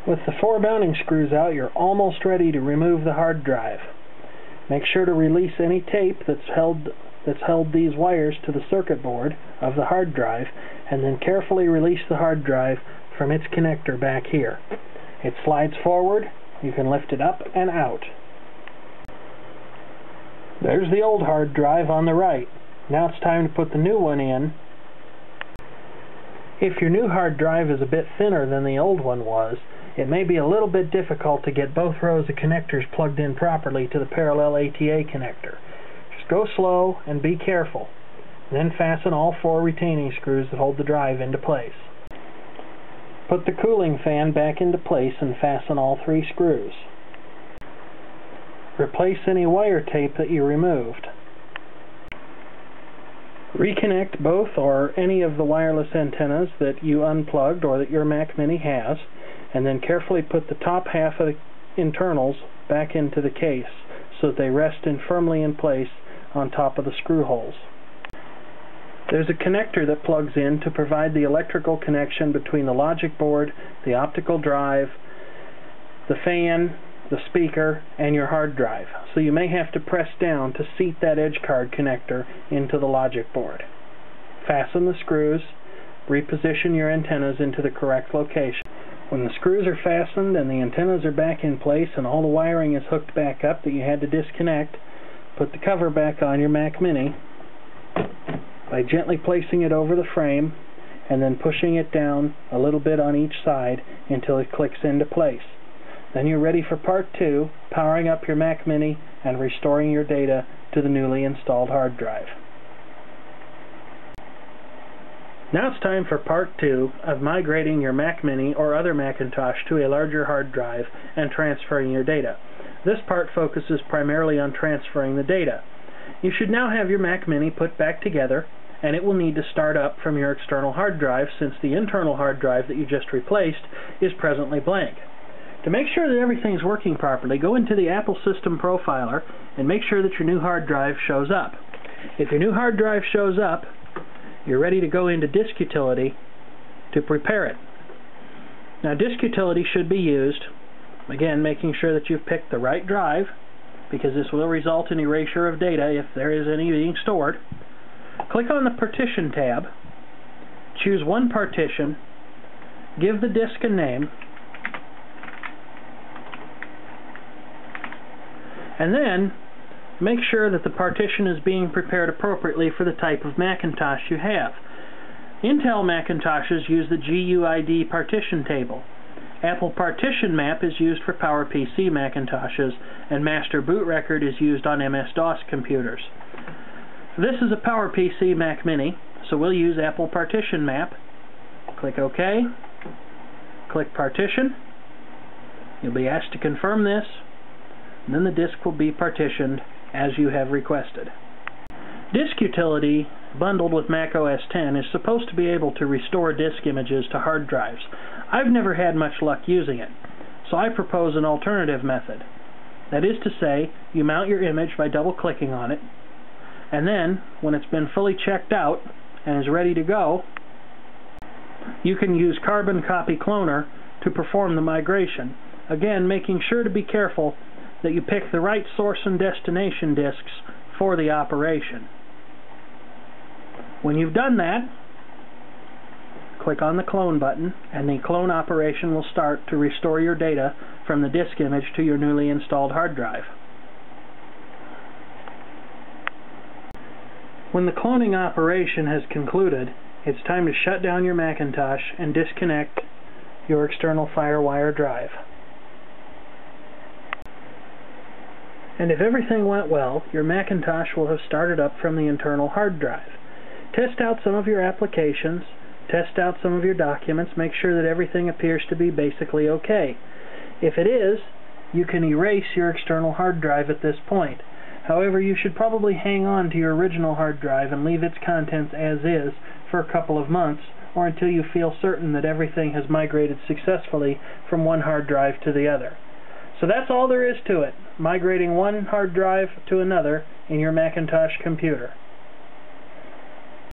With the 4 mounting screws out, you're almost ready to remove the hard drive. Make sure to release any tape that's held these wires to the circuit board of the hard drive, and then carefully release the hard drive from its connector back here. It slides forward. You can lift it up and out. There's the old hard drive on the right. Now it's time to put the new one in. If your new hard drive is a bit thinner than the old one was, it may be a little bit difficult to get both rows of connectors plugged in properly to the parallel ATA connector. Just go slow and be careful. Then fasten all 4 retaining screws that hold the drive into place. Put the cooling fan back into place and fasten all 3 screws. Replace any wire tape that you removed. Reconnect both or any of the wireless antennas that you unplugged or that your Mac Mini has, and then carefully put the top half of the internals back into the case so that they rest firmly in place on top of the screw holes. There's a connector that plugs in to provide the electrical connection between the logic board, the optical drive, the fan, the speaker, and your hard drive. So you may have to press down to seat that edge card connector into the logic board. Fasten the screws, reposition your antennas into the correct location. When the screws are fastened and the antennas are back in place and all the wiring is hooked back up that you had to disconnect, put the cover back on your Mac Mini by gently placing it over the frame and then pushing it down a little bit on each side until it clicks into place. Then you're ready for part 2, powering up your Mac Mini and restoring your data to the newly installed hard drive. Now it's time for part 2 of migrating your Mac Mini or other Macintosh to a larger hard drive and transferring your data. This part focuses primarily on transferring the data. You should now have your Mac Mini put back together, and it will need to start up from your external hard drive since the internal hard drive that you just replaced is presently blank. To make sure that everything's working properly, go into the Apple System Profiler and make sure that your new hard drive shows up. If your new hard drive shows up, you're ready to go into Disk Utility to prepare it. Now, Disk Utility should be used, again, making sure that you've picked the right drive, because this will result in erasure of data if there is any being stored. Click on the Partition tab, choose one partition, give the disk a name, and then make sure that the partition is being prepared appropriately for the type of Macintosh you have. Intel Macintoshes use the GUID partition table. Apple Partition Map is used for PowerPC Macintoshes, and Master Boot Record is used on MS-DOS computers. This is a PowerPC Mac Mini, so we'll use Apple Partition Map. Click OK. Click Partition. You'll be asked to confirm this, and then the disk will be partitioned as you have requested. Disk Utility, bundled with Mac OS X, is supposed to be able to restore disk images to hard drives. I've never had much luck using it, so I propose an alternative method. That is to say, you mount your image by double-clicking on it, and then, when it's been fully checked out and is ready to go, you can use Carbon Copy Cloner to perform the migration. Again, making sure to be careful that you pick the right source and destination disks for the operation. When you've done that, click on the clone button, and the clone operation will start to restore your data from the disk image to your newly installed hard drive. When the cloning operation has concluded, it's time to shut down your Macintosh and disconnect your external FireWire drive. And if everything went well, your Macintosh will have started up from the internal hard drive. Test out some of your applications, test out some of your documents, make sure that everything appears to be basically okay. If it is, you can erase your external hard drive at this point. However, you should probably hang on to your original hard drive and leave its contents as is for a couple of months, or until you feel certain that everything has migrated successfully from one hard drive to the other. So that's all there is to it, migrating one hard drive to another in your Macintosh computer.